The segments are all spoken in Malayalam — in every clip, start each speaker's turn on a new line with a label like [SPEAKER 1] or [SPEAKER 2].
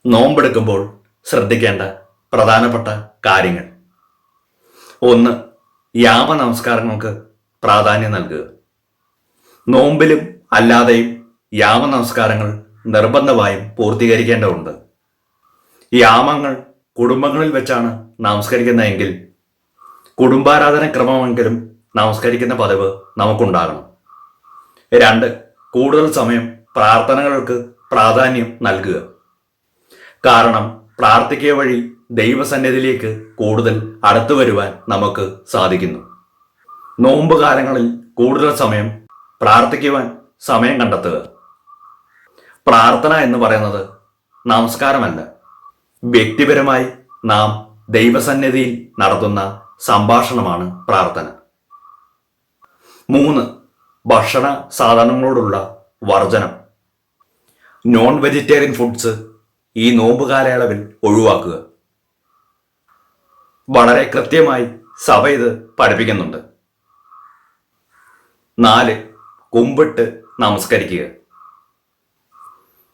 [SPEAKER 1] നോമ്പെടുക്കുമ്പോൾ ശ്രദ്ധിക്കേണ്ട പ്രധാനപ്പെട്ട കാര്യങ്ങൾ. ഒന്ന്, യാമ നമസ്കാരങ്ങൾക്ക് പ്രാധാന്യം നൽകുക. നോമ്പിലും അല്ലാതെയും യാമ നമസ്കാരങ്ങൾ നിർബന്ധമായും പൂർത്തീകരിക്കേണ്ടതുണ്ട്. യാമങ്ങൾ കുടുംബങ്ങളിൽ വെച്ചാണ് നമസ്കരിക്കുന്നതെങ്കിൽ കുടുംബാരാധന ക്രമമെങ്കിലും നമസ്കരിക്കുന്ന പതിവ് നമുക്കുണ്ടാകണം. രണ്ട്, കൂടുതൽ സമയം പ്രാർത്ഥനകൾക്ക് പ്രാധാന്യം നൽകുക. കാരണം പ്രാർത്ഥിക്കുക വഴി ദൈവസന്നിധിയിലേക്ക് കൂടുതൽ അടുത്തു വരുവാൻ നമുക്ക് സാധിക്കുന്നു. നോമ്പ് കാലങ്ങളിൽ കൂടുതൽ സമയം പ്രാർത്ഥിക്കുവാൻ സമയം കണ്ടെത്തുക. പ്രാർത്ഥന എന്ന് പറയുന്നത് നമസ്കാരമല്ല, വ്യക്തിപരമായി നാം ദൈവസന്നിധിയിൽ നടത്തുന്ന സംഭാഷണമാണ് പ്രാർത്ഥന. മൂന്ന്, ഭക്ഷണ സാധനങ്ങളോടുള്ള വർജനം. നോൺ വെജിറ്റേറിയൻ ഫുഡ്സ് ഈ നോമ്പ് കാലയളവിൽ ഒഴിവാക്കുക. വളരെ കൃത്യമായി സഭ ഇത് പഠിപ്പിക്കുന്നുണ്ട്. നാല്, കുമ്പിട്ട് നമസ്കരിക്കുക.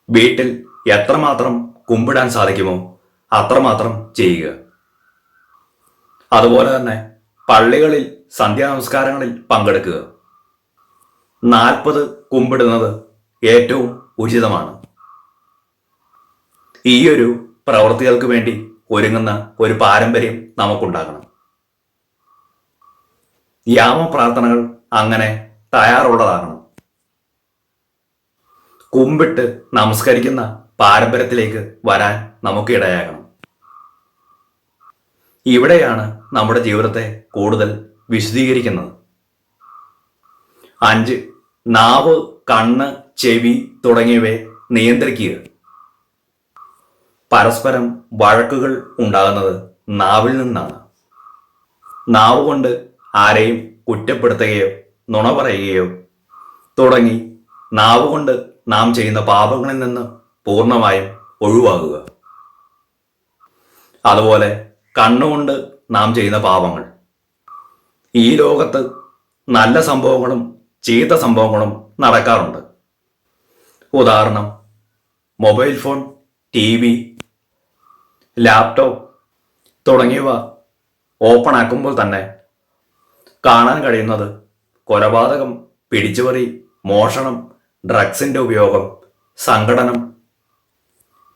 [SPEAKER 1] വീട്ടിൽ എത്രമാത്രം കുമ്പിടാൻ സാധിക്കുമോ അത്രമാത്രം ചെയ്യുക. അതുപോലെ തന്നെ പള്ളികളിൽ സന്ധ്യാനമസ്കാരങ്ങളിൽ പങ്കെടുക്കുക. 40 കുമ്പിടുന്നത് ഏറ്റവും ഉചിതമാണ്. ഈ ഒരു പ്രവൃത്തികൾക്ക് വേണ്ടി ഒരുങ്ങുന്ന ഒരു പാരമ്പര്യം നമുക്കുണ്ടാകണം. യാമ പ്രാർത്ഥനകൾ അങ്ങനെ തയ്യാറുള്ളതാകണം. കുമ്പിട്ട് നമസ്കരിക്കുന്ന പാരമ്പര്യത്തിലേക്ക് വരാൻ നമുക്ക് ഇടയാകണം. ഇവിടെയാണ് നമ്മുടെ ജീവിതത്തെ കൂടുതൽ വിശദീകരിക്കുന്നത്. 5, നാവ്, കണ്ണ്, ചെവി തുടങ്ങിയവയെ നിയന്ത്രിക്കുക. പരസ്പരം വഴക്കുകൾ ഉണ്ടാകുന്നത് നാവിൽ നിന്നാണ്. നാവ് കൊണ്ട് ആരെയും കുറ്റപ്പെടുത്തുകയോ നുണ പറയുകയോ തുടങ്ങി നാവ് കൊണ്ട് നാം ചെയ്യുന്ന പാപങ്ങളിൽ നിന്ന് പൂർണ്ണമായും ഒഴിവാകുക. അതുപോലെ കണ്ണുകൊണ്ട് നാം ചെയ്യുന്ന പാപങ്ങൾ. ഈ ലോകത്ത് നല്ല സംഭവങ്ങളും ചീത്ത സംഭവങ്ങളും നടക്കാറുണ്ട്. ഉദാഹരണം, മൊബൈൽ ഫോൺ, TV, ലാപ്ടോപ്പ് തുടങ്ങിയവ ഓപ്പൺ ആക്കുമ്പോൾ തന്നെ കാണാൻ കഴിയുന്നത് കൊലപാതകം, പിടിച്ചുപറി, മോഷണം, ഡ്രഗ്സിൻ്റെ ഉപയോഗം, സംഘടനം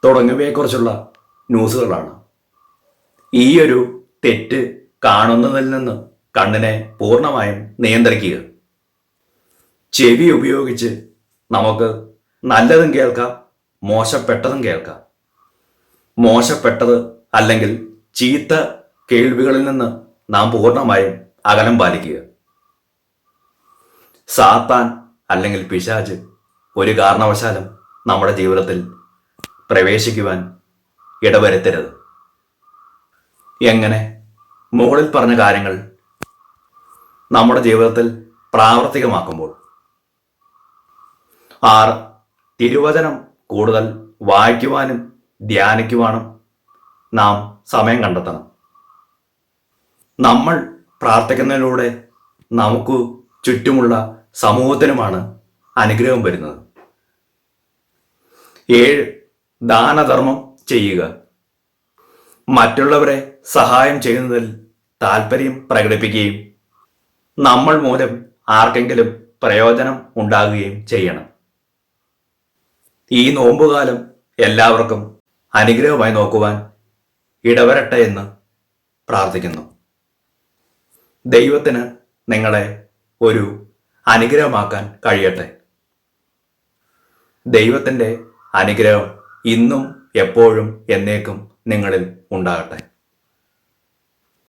[SPEAKER 1] തുടങ്ങിയവയെക്കുറിച്ചുള്ള ന്യൂസുകളാണ്. ഈ ഒരു തെറ്റ് കാണുന്നതിൽ നിന്ന് കണ്ണിനെ പൂർണ്ണമായും നിയന്ത്രിക്കുക. ചെവി ഉപയോഗിച്ച് നമുക്ക് നല്ലതും കേൾക്കാം, മോശപ്പെട്ടതും കേൾക്കാം. മോശപ്പെട്ടത് അല്ലെങ്കിൽ ചീത്ത കേൾവികളിൽ നിന്ന് നാം പൂർണ്ണമായും അകലം പാലിക്കുക. സാത്താൻ അല്ലെങ്കിൽ പിശാച് ഒരു കാരണവശാലും നമ്മുടെ ജീവിതത്തിൽ പ്രവേശിക്കുവാൻ ഇടവരുത്തരുത്. എങ്ങനെ? മുകളിൽ പറഞ്ഞ കാര്യങ്ങൾ നമ്മുടെ ജീവിതത്തിൽ പ്രാവർത്തികമാക്കുമ്പോൾ. 6, തിരുവചനം കൂടുതൽ വായിക്കുവാനും ധ്യാനിക്കുവാനും നാം സമയം കണ്ടെത്തണം. നമ്മൾ പ്രാർത്ഥിക്കുന്നതിലൂടെ നമുക്ക് ചുറ്റുമുള്ള സമൂഹത്തിനുമാണ് അനുഗ്രഹം വരുന്നത്. 7, ദാനധർമ്മം ചെയ്യുക. മറ്റുള്ളവരെ സഹായം ചെയ്യുന്നതിൽ താല്പര്യം പ്രകടിപ്പിക്കുകയും നമ്മൾ മൂലം ആർക്കെങ്കിലും പ്രയോജനം ഉണ്ടാകുകയും ചെയ്യണം. ഈ നോമ്പുകാലം എല്ലാവർക്കും അനുഗ്രഹമായി നോക്കുവാൻ ഇടവരട്ടെ എന്ന് പ്രാർത്ഥിക്കുന്നു. ദൈവത്തിന് നിങ്ങളെ ഒരു അനുഗ്രഹമാക്കാൻ കഴിയട്ടെ. ദൈവത്തിൻ്റെ അനുഗ്രഹം ഇന്നും എപ്പോഴും എന്നേക്കും നിങ്ങളിൽ ഉണ്ടാകട്ടെ.